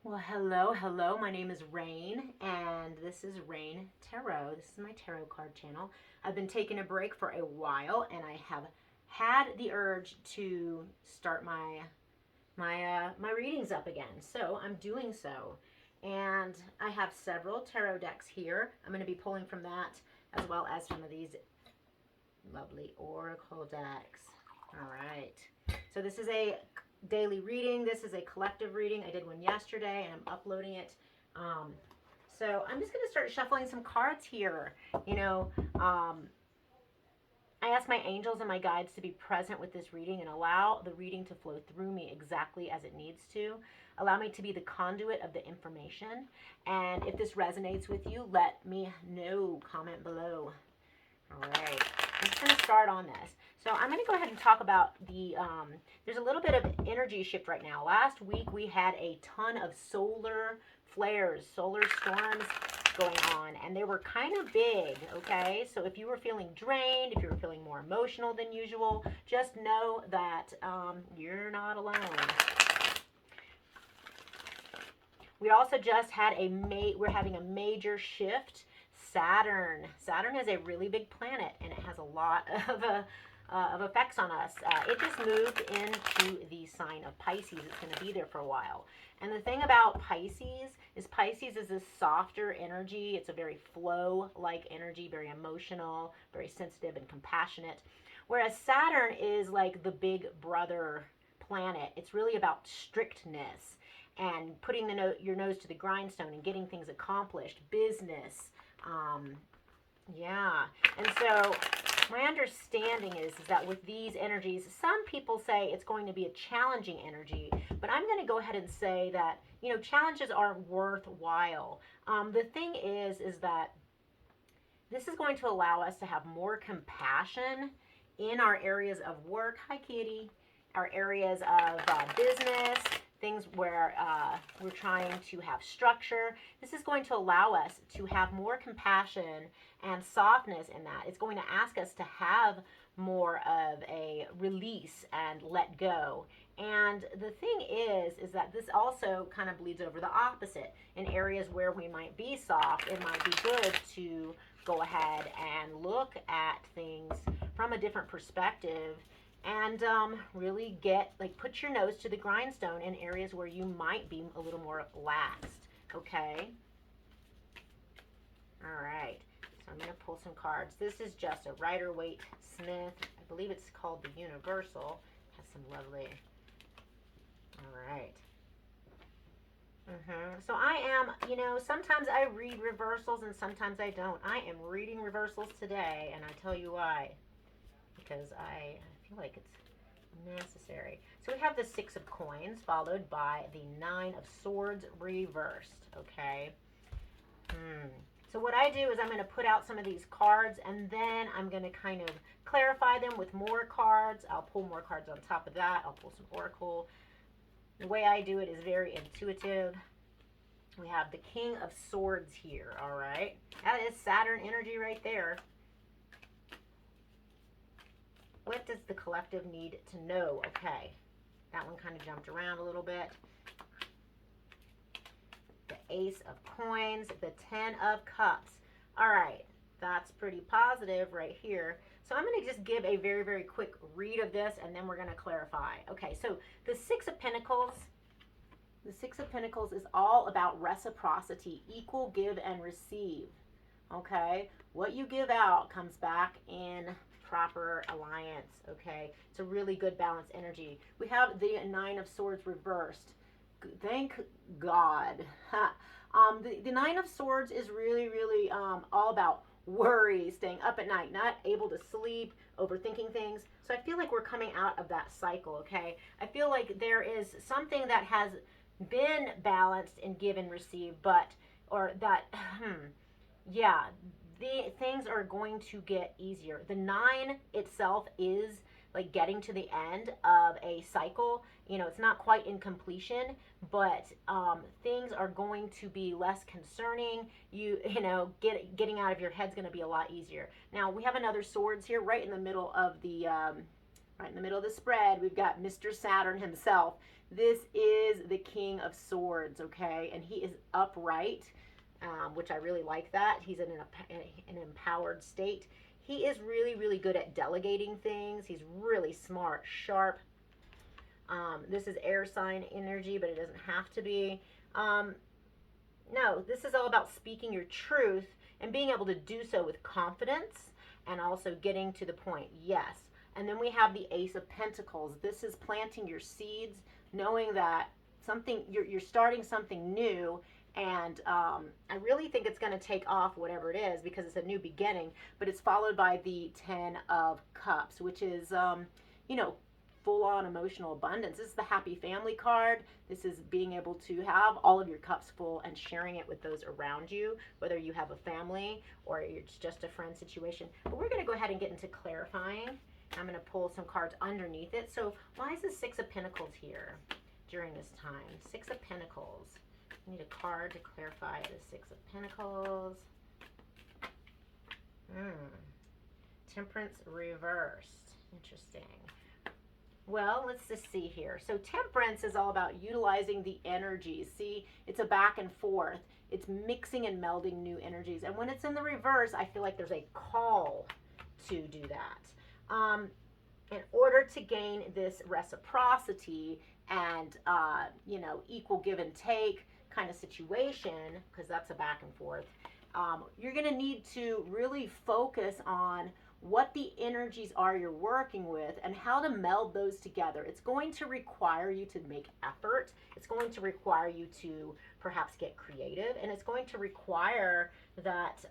Well, hello, hello. My name is Rain, and this is Rain Tarot. This is my tarot card channel. I've been taking a break for a while, and I have had the urge to start my readings up again. So I'm doing so, and I have several tarot decks here. I'm going to be pulling from that as well as some of these lovely oracle decks. All right. So this is a daily reading. This is a collective reading. I did one yesterday and I'm uploading it. Um, so I'm just going to start shuffling some cards here. You know, I ask my angels and my guides to be present with this reading and allow the reading to flow through me exactly as it needs to. Allow me to be the conduit of the information. And if this resonates with you, let me know. Comment below. All right, I'm just going to start on this. So I'm going to go ahead and talk about there's a little bit of energy shift right now. Last week we had a ton of solar flares, solar storms going on, and they were kind of big, okay? So if you were feeling drained, if you were feeling more emotional than usual, just know that you're not alone. We also just had we're having a major shift. Saturn is a really big planet, and it has a lot of effects on us. It just moved into the sign of Pisces. It's going to be there for a while. And the thing about Pisces is this softer energy. It's a very flow-like energy, very emotional, very sensitive and compassionate. Whereas Saturn is like the big brother planet. It's really about strictness and putting your nose to the grindstone and getting things accomplished, business. Um, yeah. And so my understanding is that with these energies, some people say it's going to be a challenging energy, but I'm going to go ahead and say that, challenges are worthwhile. The thing is that this is going to allow us to have more compassion in our areas of work. Hi, Kitty. Our areas of business, things where we're trying to have structure. This is going to allow us to have more compassion and softness in that. It's going to ask us to have more of a release and let go. And the thing is that this also kind of bleeds over the opposite. In areas where we might be soft, it might be good to go ahead and look at things from a different perspective and really put your nose to the grindstone in areas where you might be a little more laxed. Okay? All right. So I'm going to pull some cards. This is just a Rider-Waite Smith. I believe it's called the Universal. Has some lovely. All right. So I am, sometimes I read reversals and sometimes I don't. I am reading reversals today, and I tell you why. Because I feel like it's necessary. So we have the Six of Coins followed by the Nine of Swords reversed. Okay. So what I do is I'm going to put out some of these cards and then I'm going to kind of clarify them with more cards. I'll pull more cards on top of that. I'll pull some oracle. The way I do it is very intuitive. We have the King of Swords here, all right? That is Saturn energy right there. What does the collective need to know? Okay, that one kind of jumped around a little bit. The Ace of Coins, the Ten of Cups. All right, that's pretty positive right here. So I'm going to just give a very, very quick read of this, and then we're going to clarify. Okay, so the Six of Pentacles. The Six of Pentacles is all about reciprocity, equal give and receive. Okay, what you give out comes back in proper alliance. Okay, it's a really good balanced energy. We have the Nine of Swords reversed. Thank God. The Nine of Swords is really, really all about worry, staying up at night, not able to sleep, overthinking things. So I feel like we're coming out of that cycle, okay? I feel like there is something that has been balanced in give and receive, yeah, the things are going to get easier. The nine itself is like getting to the end of a cycle. It's not quite in completion, but things are going to be less concerning. Getting out of your head's going to be a lot easier. Now we have another swords here, right in the middle of the spread. We've got Mr. Saturn himself, This is the King of Swords, okay? And he is upright, which I really like that. He's in an empowered state. He is really, really good at delegating things. He's really smart, sharp. This is air sign energy, but it doesn't have to be. No, this is all about speaking your truth and being able to do so with confidence and also getting to the point. Yes. And then we have the Ace of Pentacles. This is planting your seeds, knowing that you're starting something new. And I really think it's going to take off, whatever it is, because it's a new beginning. But it's followed by the Ten of Cups, which is, full-on emotional abundance. This is the happy family card. This is being able to have all of your cups full and sharing it with those around you, whether you have a family or it's just a friend situation. But we're going to go ahead and get into clarifying. I'm going to pull some cards underneath it. So why is the Six of Pentacles here during this time? Six of Pentacles. I need a card to clarify the Six of Pentacles. Temperance reversed. Interesting. Well, let's just see here. So temperance is all about utilizing the energies. See, it's a back and forth. It's mixing and melding new energies. And when it's in the reverse, I feel like there's a call to do that. In order to gain this reciprocity and, equal give and take kind of situation, because that's a back and forth, you're going to need to really focus on what the energies are you're working with and how to meld those together. It's going to require you to make effort. It's going to require you to perhaps get creative, and it's going to require that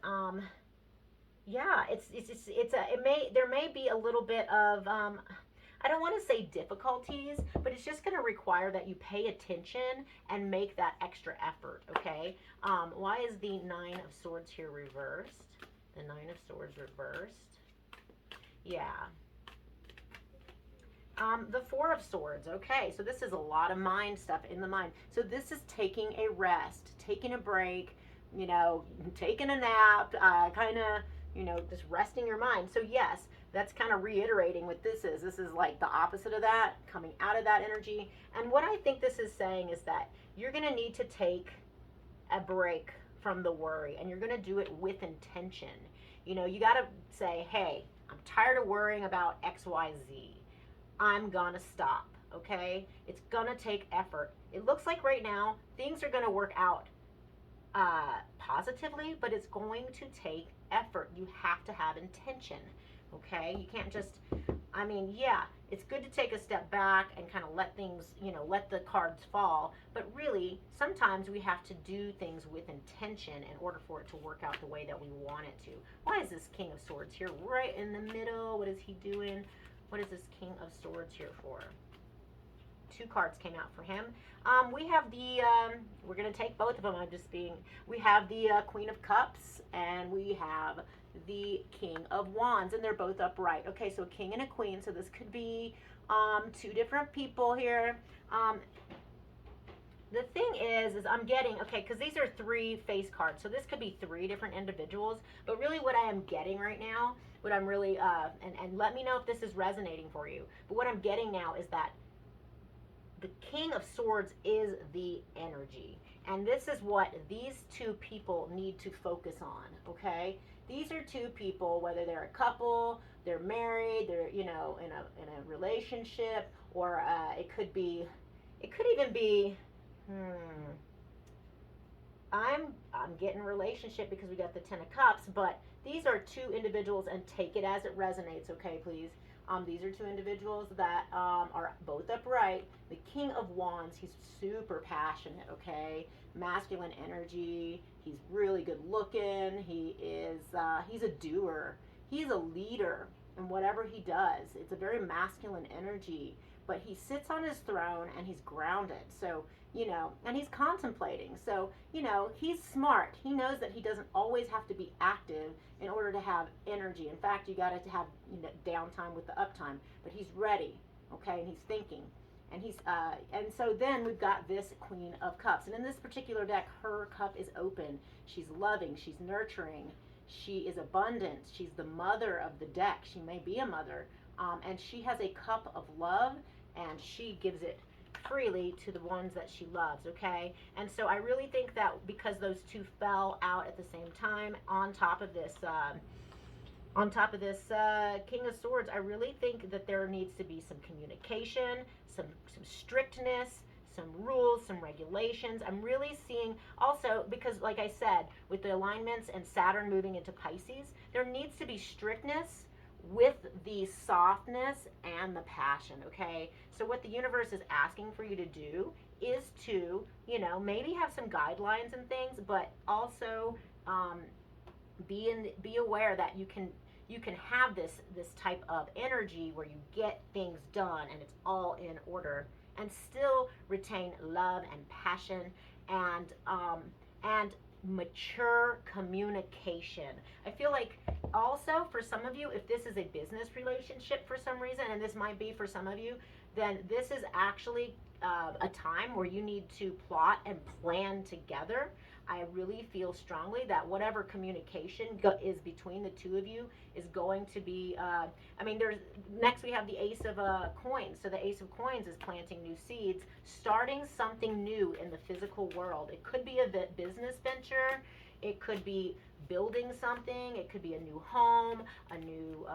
there may be a little bit of I don't want to say difficulties, but it's just going to require that you pay attention and make that extra effort, okay? Why is the Nine of Swords here reversed? The Nine of Swords reversed. Yeah. The Four of Swords. Okay, so this is a lot of mind stuff in the mind. So this is taking a rest, taking a break, taking a nap, just resting your mind. So yes, that's kind of reiterating what this is. This is like the opposite of that, coming out of that energy. And what I think this is saying is that you're going to need to take a break from the worry, and you're going to do it with intention. You got to say, hey, I'm tired of worrying about XYZ. I'm going to stop, okay? It's going to take effort. It looks like right now things are going to work out positively, but it's going to take effort. You have to have intention, okay? You can't just, it's good to take a step back and kind of let things, let the cards fall. But really, sometimes we have to do things with intention in order for it to work out the way that we want it to. Why is this King of Swords here right in the middle? What is he doing? What is this King of Swords here for? Two cards came out for him. We have the, we're going to take both of them. We have the Queen of Cups, and we have the King of Wands, and they're both upright. Okay, so a king and a queen. So this could be two different people here. The thing is I'm getting, okay, because these are three face cards, so this could be three different individuals, but really what I am getting right now, what I'm really, and let me know if this is resonating for you, but what I'm getting now is that the King of Swords is the energy, and this is what these two people need to focus on, okay? These are two people, whether they're a couple, they're married, they're, in a relationship, or it could even be, I'm getting relationship because we got the Ten of Cups, but these are two individuals, and take it as it resonates, okay, please. These are two individuals that are both upright. The King of Wands, he's super passionate, okay? Masculine energy. He's really good looking. He's a doer. He's a leader in whatever he does. It's a very masculine energy, but he sits on his throne and he's grounded. So, and he's contemplating. So, he's smart. He knows that he doesn't always have to be active in order to have energy. In fact, you got to have downtime with the uptime. But he's ready, okay? And he's thinking. And and so then we've got this Queen of Cups. And in this particular deck, her cup is open. She's loving. She's nurturing. She is abundant. She's the mother of the deck. She may be a mother. And she has a cup of love, and she gives it freely to the ones that she loves, okay? And so I really think that because those two fell out at the same time, King of Swords, I really think that there needs to be some communication, some strictness, some rules, some regulations. I'm really seeing also, because like I said, with the alignments and Saturn moving into Pisces, there needs to be strictness with the softness and the passion, okay? So what the universe is asking for you to do is to, maybe have some guidelines and things, but also be aware that you can have this type of energy where you get things done and it's all in order, and still retain love and passion and mature communication. I feel like also for some of you, if this is a business relationship for some reason, and this might be for some of you, then this is actually a time where you need to plot and plan together. I really feel strongly that whatever communication is between the two of you is going to be, next we have the Ace of Coins. So the Ace of Coins is planting new seeds, starting something new in the physical world. It could be a business venture. It could be building something. It could be a new home, a new,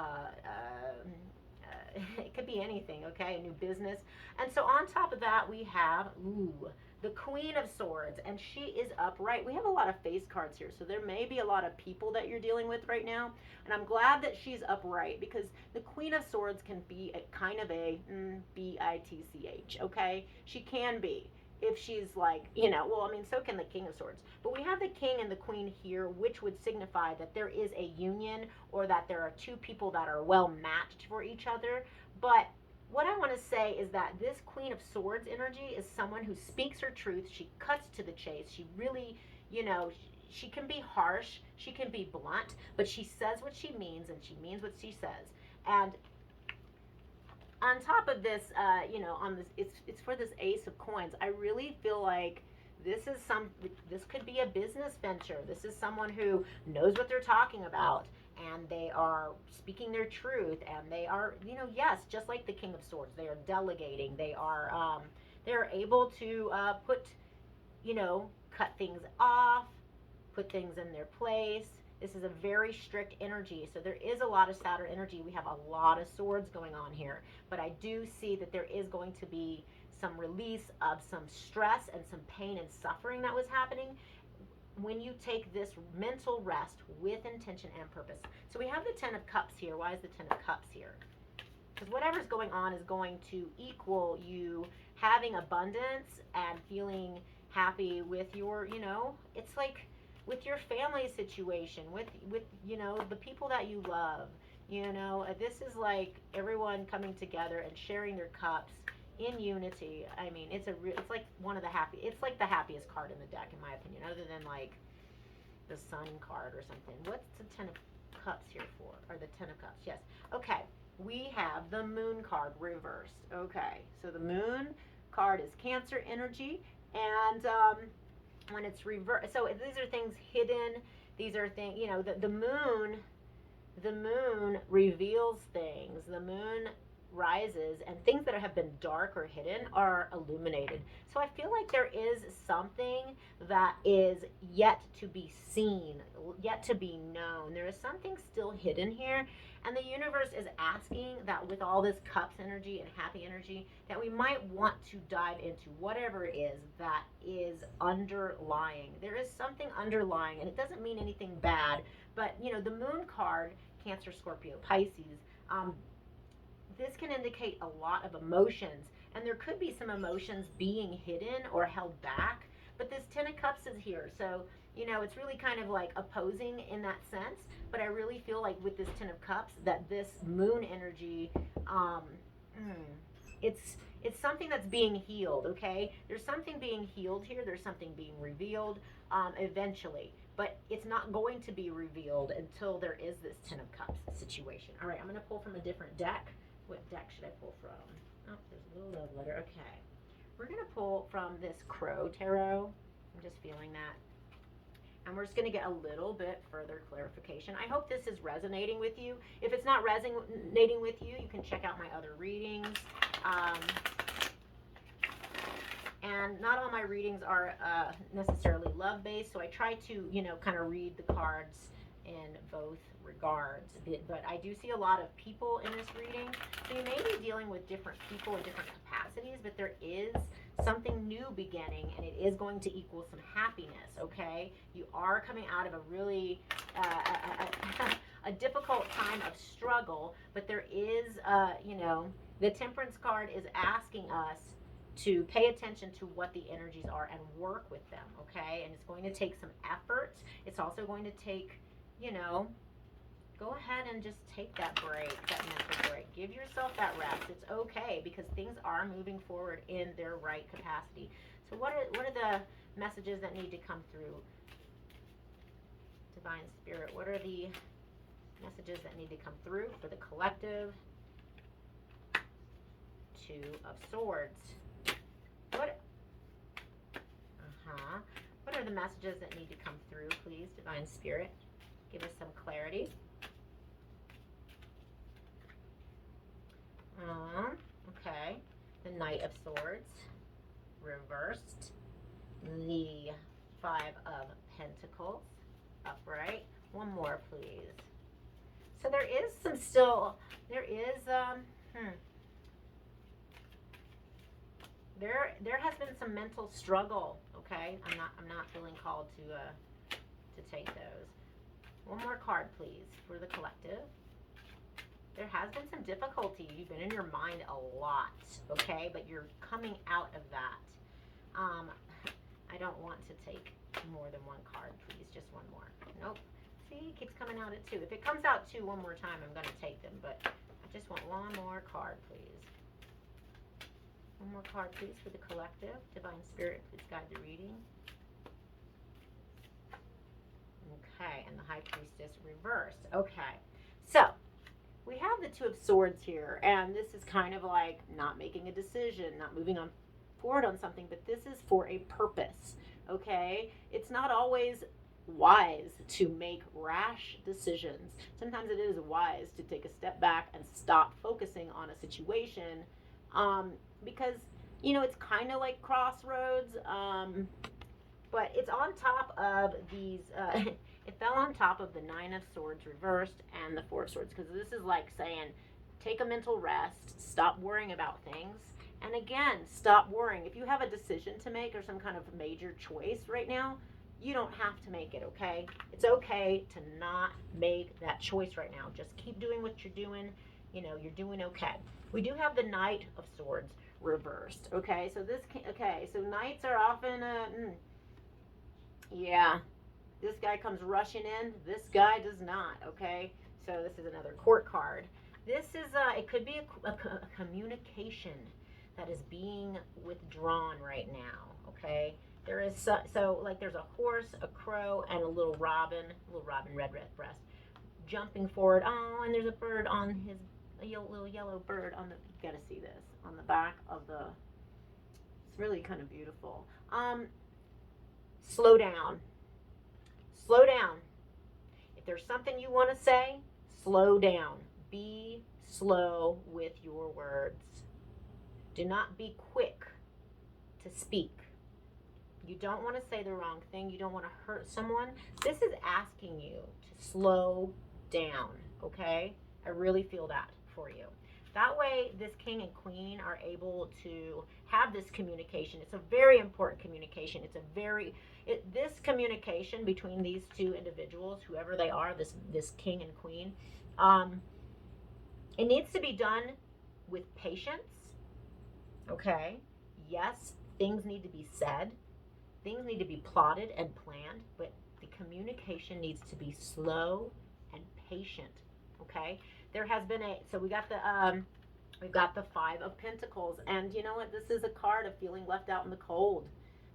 it could be anything, okay? A new business. And so on top of that, we have, the Queen of Swords, and she is upright. We have a lot of face cards here, so there may be a lot of people that you're dealing with right now, and I'm glad that she's upright, because the Queen of Swords can be a kind of a bitch, okay? She can be, if she's like, so can the King of Swords. But we have the King and the Queen here, which would signify that there is a union, or that there are two people that are well matched for each other. But what I want to say is that this Queen of Swords energy is someone who speaks her truth. She cuts to the chase. She really, she can be harsh. She can be blunt, but she says what she means, and she means what she says. And on top of this, on this, it's for this Ace of Coins. I really feel like this could be a business venture. This is someone who knows what they're talking about, and they are speaking their truth, and they are, yes, just like the King of Swords, they are delegating. They're able to cut things off, put things in their place. This is a very strict energy, so there is a lot of Saturn energy. We have a lot of swords going on here, but I do see that there is going to be some release of some stress and some pain and suffering that was happening when you take this mental rest with intention and purpose. So we have the Ten of Cups here. Why is the Ten of Cups here? Because whatever's going on is going to equal you having abundance and feeling happy with your, it's like with your family situation, with the people that you love. This is like everyone coming together and sharing their cups in unity. I mean, it's like it's like the happiest card in the deck, in my opinion, other than like the Sun card or something. What's the Ten of Cups here for? Or the Ten of Cups? Yes. Okay. We have the Moon card reversed. Okay. So the Moon card is Cancer energy, and when it's reversed, so these are things hidden. These are things, the moon reveals things. The moon rises, and things that have been dark or hidden are illuminated. So I feel like there is something that is yet to be seen, yet to be known. There is something still hidden here, and the universe is asking that with all this cups energy and happy energy, that we might want to dive into whatever it is that is underlying. There is something underlying, and it doesn't mean anything bad, but the Moon card, Cancer, Scorpio, Pisces, this can indicate a lot of emotions, and there could be some emotions being hidden or held back, but this Ten of Cups is here, so it's really kind of like opposing in that sense. But I really feel like with this Ten of Cups that this Moon energy, it's something that's being healed. Okay, there's something being healed here. There's something being revealed eventually, but it's not going to be revealed until there is this Ten of Cups situation. All right, I'm going to pull from a different deck. What deck should I pull from? Oh, there's a little love letter. Okay. We're going to pull from this Crow Tarot. I'm just feeling that. And we're just going to get a little bit further clarification. I hope this is resonating with you. If it's not resonating with you, you can check out my other readings. And not all my readings are necessarily love-based, so I try to, kind of read the cards in both regards. But I do see a lot of people in this reading, so you may be dealing with different people in different capacities, but there is something new beginning, and it is going to equal some happiness, okay? You are coming out of a really a difficult time of struggle, but there is, the Temperance card is asking us to pay attention to what the energies are and work with them, okay? And it's going to take some effort. It's also going to take, go ahead and just take that break, that mental break. Give yourself that rest. It's okay because things are moving forward in their right capacity. So what are the messages that need to come through? Divine Spirit, what are the messages that need to come through for the collective? Two of Swords. What are the messages that need to come through, please, Divine Spirit? Give us some clarity. Okay. The Knight of Swords, reversed. The Five of Pentacles, upright. One more, please. So there is there has been some mental struggle, okay? I'm not feeling called to take those. One more card, please, for the collective. There has been some difficulty. You've been in your mind a lot, okay? But you're coming out of that. I don't want to take more than one card, please. Just one more. Nope. See, it keeps coming out at two. If it comes out two one more time, I'm going to take them. But I just want one more card, please. One more card, please, for the collective. Divine Spirit, please guide the reading. Okay, and the High Priestess reversed. Okay, so we have the Two of Swords here, and this is kind of like not making a decision, not moving on forward on something, but this is for a purpose, okay? It's not always wise to make rash decisions. Sometimes it is wise to take a step back and stop focusing on a situation, because, it's kind of like crossroads, but it's on top of these, it fell on top of the Nine of Swords reversed and the Four of Swords, because this is like saying, take a mental rest, stop worrying about things, and again, stop worrying. If you have a decision to make or some kind of major choice right now, you don't have to make it, okay? It's okay to not make that choice right now. Just keep doing what you're doing. You're doing okay. We do have the Knight of Swords reversed, okay? So so knights are often, yeah, this guy comes rushing in. This guy does not, okay? So this is another court card. This is, it could be a communication that is being withdrawn right now, okay? There is, so like there's a horse, a crow, and a little robin, red breast, jumping forward. Oh, and there's a bird on his, little yellow bird on the, you gotta see this, on the back of the, it's really kind of beautiful. Slow down. Slow down. If there's something you want to say, slow down. Be slow with your words. Do not be quick to speak. You don't want to say the wrong thing. You don't want to hurt someone. This is asking you to slow down, okay? I really feel that for you. That way, this king and queen are able to have this communication. It's a very important communication. This communication between these two individuals, whoever they are, this king and queen, it needs to be done with patience, okay? Yes, things need to be said. Things need to be plotted and planned, but the communication needs to be slow and patient, okay? There has been so we've got the Five of Pentacles, and you know what? This is a card of feeling left out in the cold.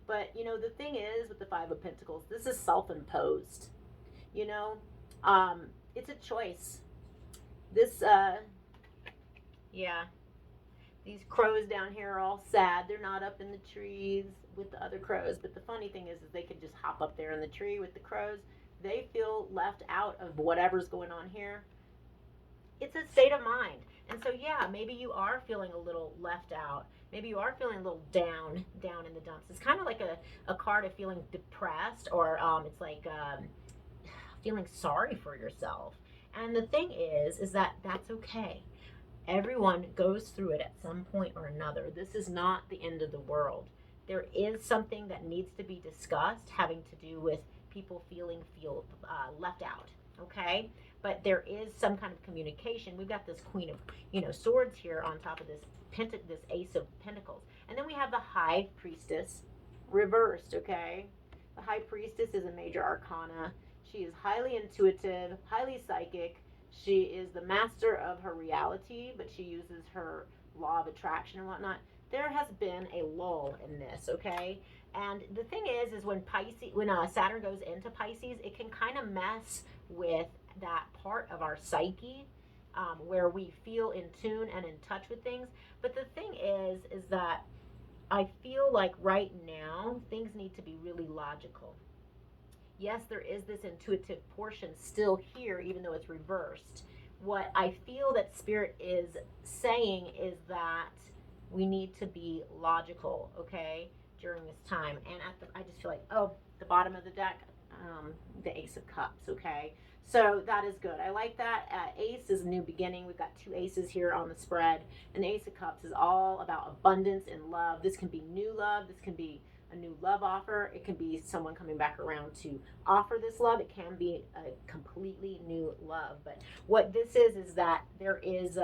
But, the thing is with the Five of Pentacles, this is self-imposed, it's a choice. This, yeah, these crows down here are all sad. They're not up in the trees with the other crows, but the funny thing is they could just hop up there in the tree with the crows. They feel left out of whatever's going on here. It's a state of mind. And so, yeah, maybe you are feeling a little left out. Maybe you are feeling a little down in the dumps. It's kind of like a card of feeling depressed, or it's like feeling sorry for yourself. And the thing is that that's okay. Everyone goes through it at some point or another. This is not the end of the world. There is something that needs to be discussed having to do with people feel left out. Okay, but there is some kind of communication. We've got this Queen of Swords here on top of this Ace of Pentacles, and then we have the High Priestess reversed. Okay, the High Priestess is a major arcana. She is highly intuitive, highly psychic. She is the master of her reality, but she uses her law of attraction and whatnot. There has been a lull in this, okay? And the thing is when Saturn goes into Pisces, it can kind of mess with that part of our psyche, where we feel in tune and in touch with things. But the thing is that I feel like right now things need to be really logical. Yes, there is this intuitive portion still here, even though it's reversed. What I feel that Spirit is saying is that we need to be logical, okay, during this time. And I just feel like, the bottom of the deck, the Ace of Cups, okay? So that is good. I like that. Ace is a new beginning. We've got two aces here on the spread. And the Ace of Cups is all about abundance and love. This can be new love. This can be a new love offer. It can be someone coming back around to offer this love. It can be a completely new love. But what this is that there is,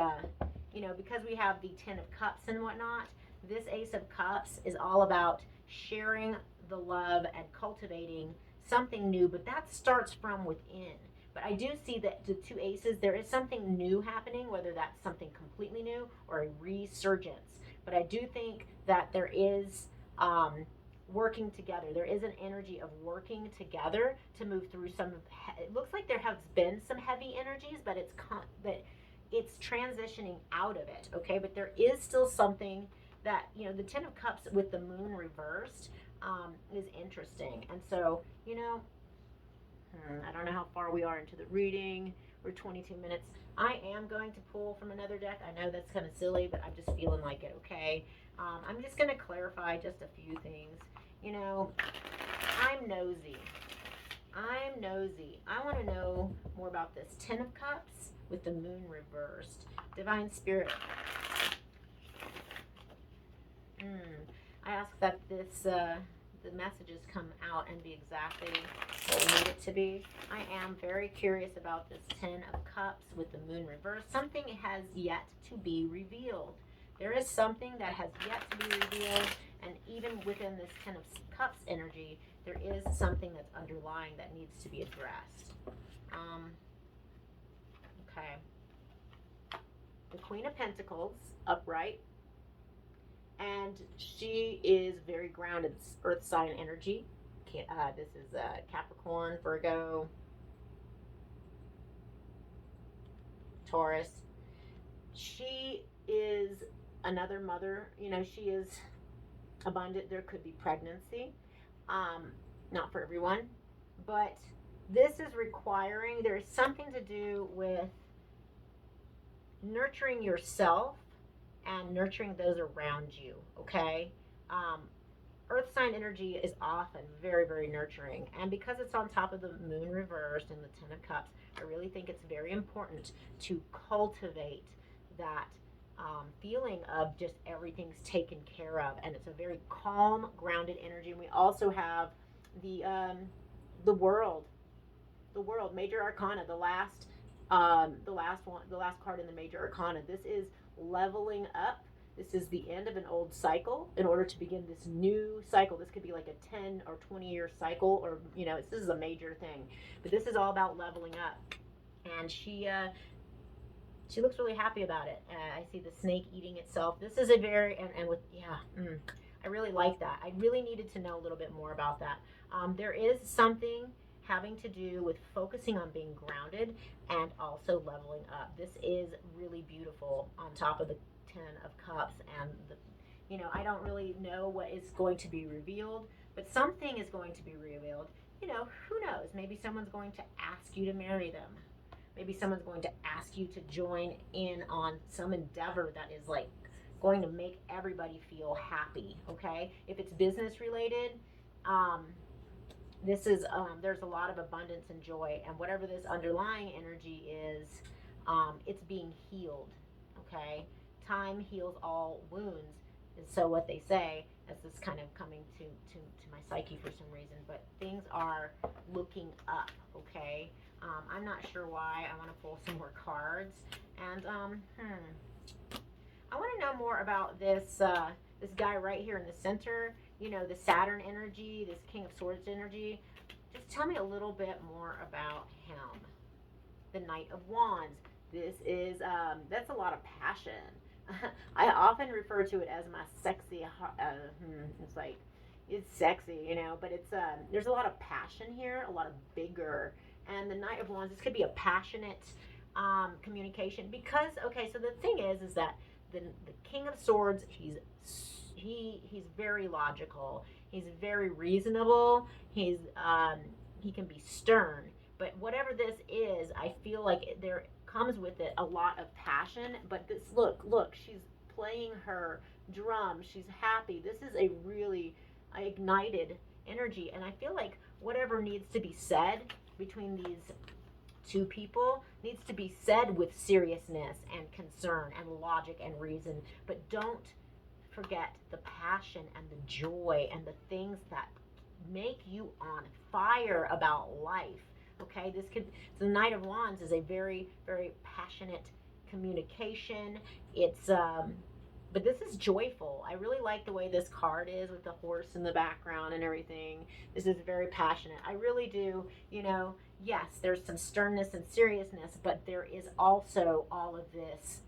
because we have the Ten of Cups and whatnot, this Ace of Cups is all about sharing the love and cultivating something new, but that starts from within. But I do see that the two aces, there is something new happening, whether that's something completely new or a resurgence. But I do think that there is working together. There is an energy of working together to move through it looks like there has been some heavy energies, but it's transitioning out of it, okay? But there is still something that, the Ten of Cups with the moon reversed is interesting. And so, I don't know how far we are into the reading. We're 22 minutes. I am going to pull from another deck. I know that's kind of silly, but I'm just feeling like it, okay? I'm just going to clarify just a few things. I'm nosy. I want to know more about this Ten of Cups with the moon reversed. Divine Spirit. I ask that the messages come out and be exactly what we need it to be. I am very curious about this Ten of Cups with the moon reversed. Something has yet to be revealed. There is something that has yet to be revealed, and even within this Ten of Cups energy, there is something that's underlying that needs to be addressed. Okay. The Queen of Pentacles, upright, and she is very grounded. It's earth sign energy. This is Capricorn, Virgo, Taurus. She is another mother. She is abundant. There could be pregnancy. Not for everyone, but this is requiring, there's something to do with nurturing yourself and nurturing those around you, okay? Earth sign energy is often very, very nurturing. And because it's on top of the moon reversed and the Ten of Cups, I really think it's very important to cultivate that feeling of just everything's taken care of. And it's a very calm, grounded energy. And we also have the world, major arcana, the last card in the major arcana. This is leveling up. This is the end of an old cycle in order to begin this new cycle. This could be like a 10 or 20 year cycle, or this is a major thing. But this is all about leveling up. And she looks really happy about it. I see the snake eating itself. This is a very I really like that. I really needed to know a little bit more about that. There is something having to do with focusing on being grounded and also leveling up. This is really beautiful on top of the Ten of Cups, and I don't really know what is going to be revealed, but something is going to be revealed. Who knows? Maybe someone's going to ask you to marry them. Maybe someone's going to ask you to join in on some endeavor that is like going to make everybody feel happy, okay? If it's business related, um, this is there's a lot of abundance and joy, and whatever this underlying energy is, it's being healed, okay? Time heals all wounds, and so what they say, as this kind of coming to my psyche for some reason, but things are looking up, okay? I'm not sure why. I want to pull some more cards, and I want to know more about this guy right here in the center. You know, the Saturn energy, this King of Swords energy. Just tell me a little bit more about him. The Knight of Wands. This is that's a lot of passion. I often refer to it as my sexy. It's like it's sexy, you know, but it's there's a lot of passion here, a lot of vigor. And the Knight of Wands. This could be a passionate communication because okay. So the thing is that the King of Swords, he's very logical. He's very reasonable. He can be stern, but whatever this is, I feel like there comes with it a lot of passion. But this look, she's playing her drum. She's happy. This is a really ignited energy, and I feel like whatever needs to be said between these two people needs to be said with seriousness and concern and logic and reason, but don't forget the passion and the joy and the things that make you on fire about life. Okay, this could the Knight of Wands is a very very passionate communication. It's but this is joyful. I really like the way this card is with the horse in the background and everything. This is very passionate. I really do, you know, yes, there's some sternness and seriousness, but there is also all of this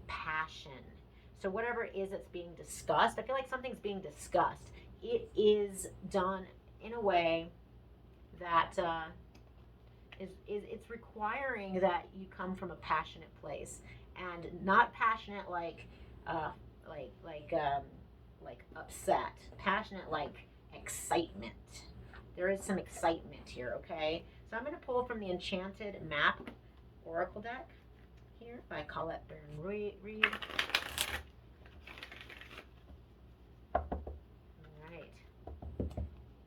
passion. So whatever it is that's being discussed, I feel like something's being discussed. It is done in a way that is it's requiring that you come from a passionate place and not passionate uh, like like um, like upset, passionate like excitement. There is some excitement here, okay? So I'm going to pull from the Enchanted Map Oracle deck here by Colette Baron Reed.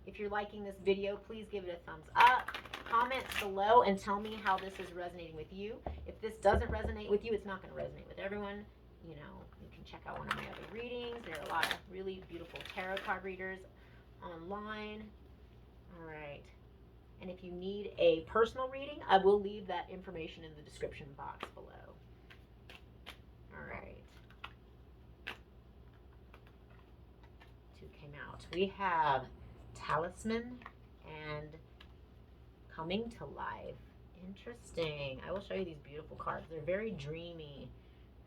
If you're liking this video, please give it a thumbs up. Comment below and tell me how this is resonating with you. If this doesn't resonate with you, it's not going to resonate with everyone. You know, you can check out one of my other readings. There are a lot of really beautiful tarot card readers online. All right. And if you need a personal reading, I will leave that information in the description box below. All right. Two came out. We have Talisman and Coming to Life. Interesting. I will show you these beautiful cards. They're very dreamy.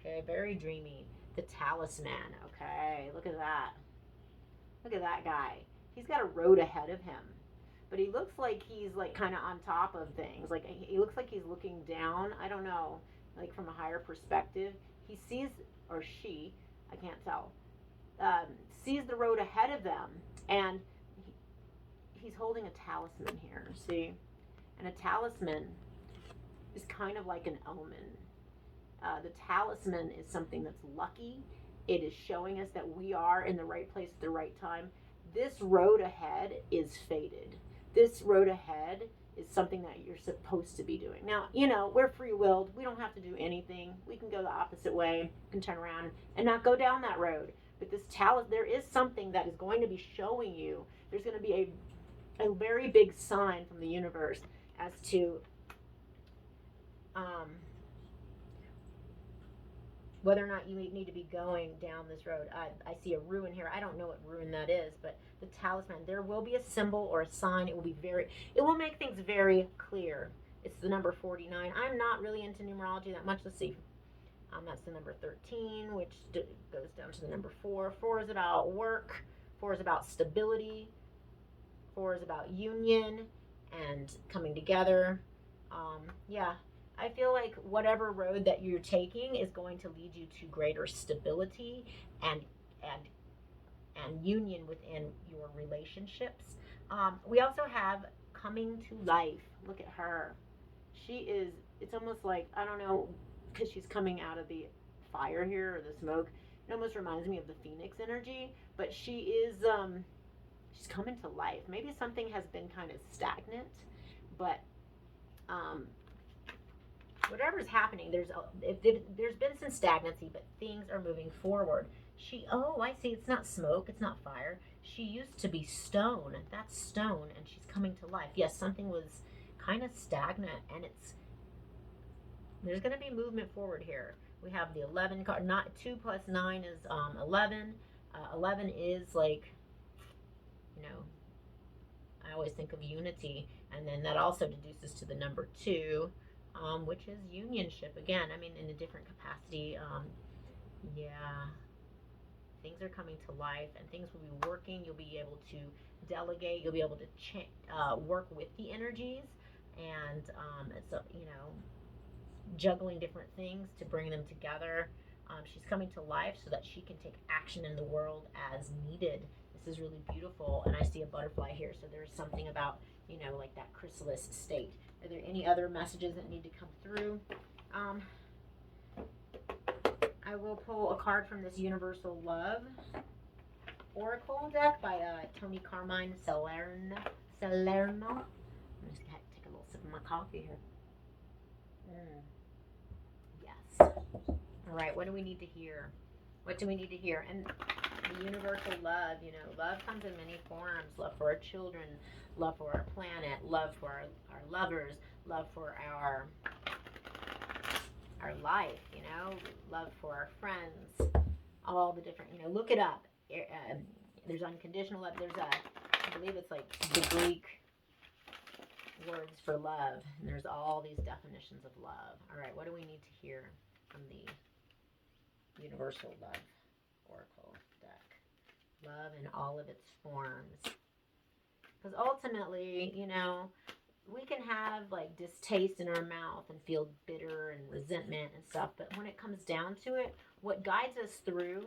Okay, very dreamy. The Talisman. Okay, look at that. Look at that guy. He's got a road ahead of him. But he looks like he's like kind of on top of things. Like he looks like he's looking down. I don't know, like from a higher perspective. He sees, or she, I can't tell, sees the road ahead of them, and he's holding a talisman here. See, and a talisman is kind of like an omen. The talisman is something that's lucky. It is showing us that we are in the right place at the right time. This road ahead is fated. This road ahead is something that you're supposed to be doing. Now, you know, we're free-willed. We don't have to do anything. We can go the opposite way, we can turn around and not go down that road. But this there is something that is going to be showing you. There's going to be a very big sign from the universe as to whether or not you need to be going down this road. I see a ruin here. I don't know what ruin that is, but the talisman, there will be a symbol or a sign. It will make things very clear. It's the number 49. I'm not really into numerology that much. Let's see. That's the number 13, which goes down to the number 4. 4 is about work. 4 is about stability. 4 is about union and coming together. Yeah. I feel like whatever road that you're taking is going to lead you to greater stability and union within your relationships. We also have Coming to Life. Look at her. She is, it's almost like, I don't know, because she's coming out of the fire here or the smoke. It almost reminds me of the Phoenix energy, but she's coming to life. Maybe something has been kind of stagnant, but um, whatever's happening, there's been some stagnancy, but things are moving forward. Oh, I see. It's not smoke. It's not fire. She used to be stone. That's stone, and she's coming to life. Yes, something was kind of stagnant, and there's going to be movement forward here. We have the 11 card. Not 2 plus 9 is 11. 11 is like, you know, I always think of unity, and then that also deduces to the number 2, which is unionship. Again, I mean, in a different capacity. Yeah, things are coming to life, and things will be working. You'll be able to delegate. You'll be able to work with the energies, and so juggling different things to bring them together. She's coming to life so that she can take action in the world as needed. This is really beautiful, and I see a butterfly here, so there's something about, like that chrysalis state. Are there any other messages that need to come through? I will pull a card from this Universal Love Oracle deck by Tony Carmine Salerno. I'm just going to take a little sip of my coffee here. Yes. All right, what do we need to hear? What do we need to hear? And the universal love, love comes in many forms. Love for our children, love for our planet, love for our lovers, love for our life, love for our friends, all the different, look it up. There's unconditional love. There's I believe it's like the Greek words for love. And there's all these definitions of love. All right, what do we need to hear from the Universal Love Oracle deck? Love in all of its forms. Because ultimately, we can have like distaste in our mouth and feel bitter and resentment and stuff. But when it comes down to it, what guides us through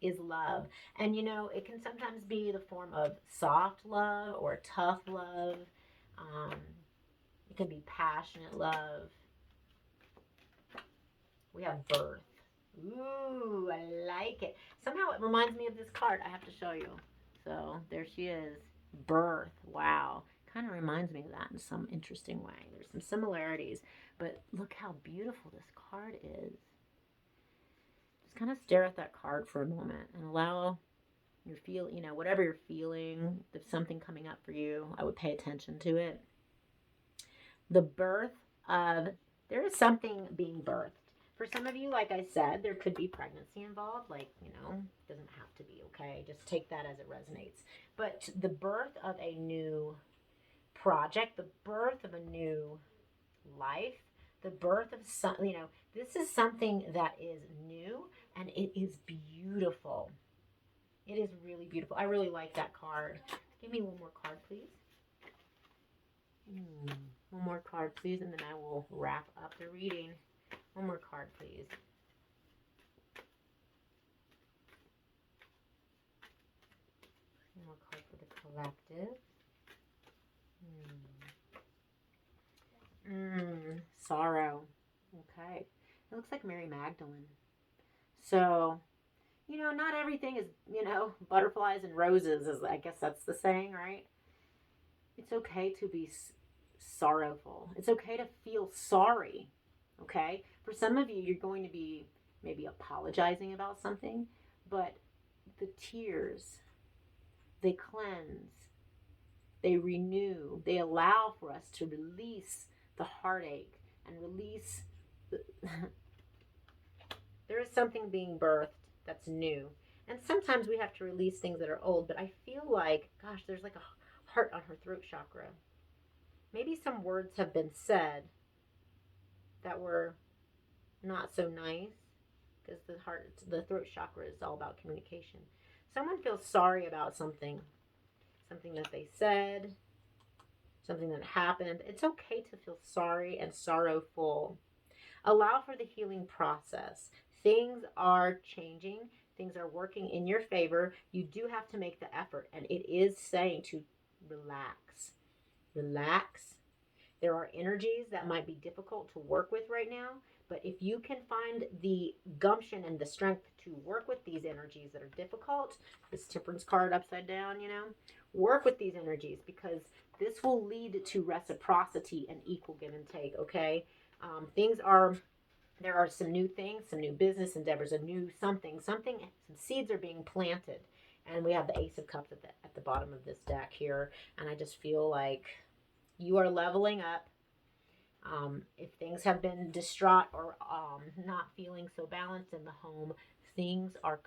is love. And it can sometimes be the form of soft love or tough love. It can be passionate love. We have birth. Ooh, I like it. Somehow it reminds me of this card. I have to show you. So there she is. Birth. Wow. Kind of reminds me of that in some interesting way. There's some similarities, but look how beautiful this card is. Just kind of stare at that card for a moment and allow your whatever you're feeling, if something coming up for you, I would pay attention to it. The birth of, there is something being birthed. For some of you, like I said, there could be pregnancy involved. Like, doesn't have to be, okay? Just take that as it resonates. But the birth of a new project, the birth of a new life, the birth of this is something that is new, and it is beautiful. It is really beautiful. I really like that card. Give me one more card, please. One more card, please, and then I will wrap up the reading. One more card, please. One more card for the collective. Sorrow. Okay. It looks like Mary Magdalene. So, not everything is, butterflies and roses, I guess that's the saying, right? It's okay to be sorrowful. It's okay to feel sorry, okay? For some of you, you're going to be maybe apologizing about something, but the tears, they cleanse, they renew, they allow for us to release the heartache and release there is something being birthed that's new. And sometimes we have to release things that are old, but I feel like, gosh, there's like a heart on her throat chakra. Maybe some words have been said that were not so nice, because the throat chakra is all about communication. Someone feels sorry about something that they said, something that happened. It's okay to feel sorry and sorrowful. Allow for the healing process. Things are changing. Things are working in your favor. You do have to make the effort, and it is saying to relax. Relax. There are energies that might be difficult to work with right now, But if you can find the gumption and the strength to work with these energies that are difficult, this Temperance card upside down, work with these energies, because this will lead to reciprocity and equal give and take, okay? There are some new things, some new business endeavors, a new something, some seeds are being planted. And we have the Ace of Cups at the bottom of this deck here. And I just feel like you are leveling up. If things have been distraught or not feeling so balanced in the home, things are,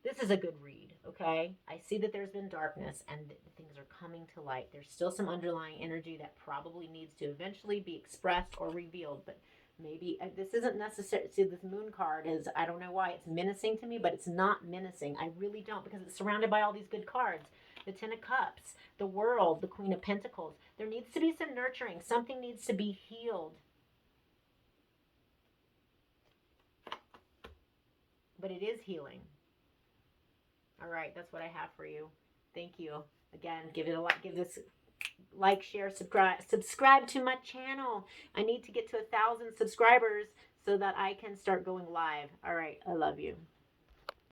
this is a good read, okay? I see that there's been darkness and things are coming to light. There's still some underlying energy that probably needs to eventually be expressed or revealed, but maybe this isn't necessary. See, this moon card is, I don't know why it's menacing to me, but it's not menacing. I really don't, because it's surrounded by all these good cards. The Ten of Cups, the World, the Queen of Pentacles. There needs to be some nurturing. Something needs to be healed. But it is healing. All right, that's what I have for you. Thank you. Again, give this like, share, subscribe to my channel. I need to get to 1,000 subscribers so that I can start going live. All right, I love you.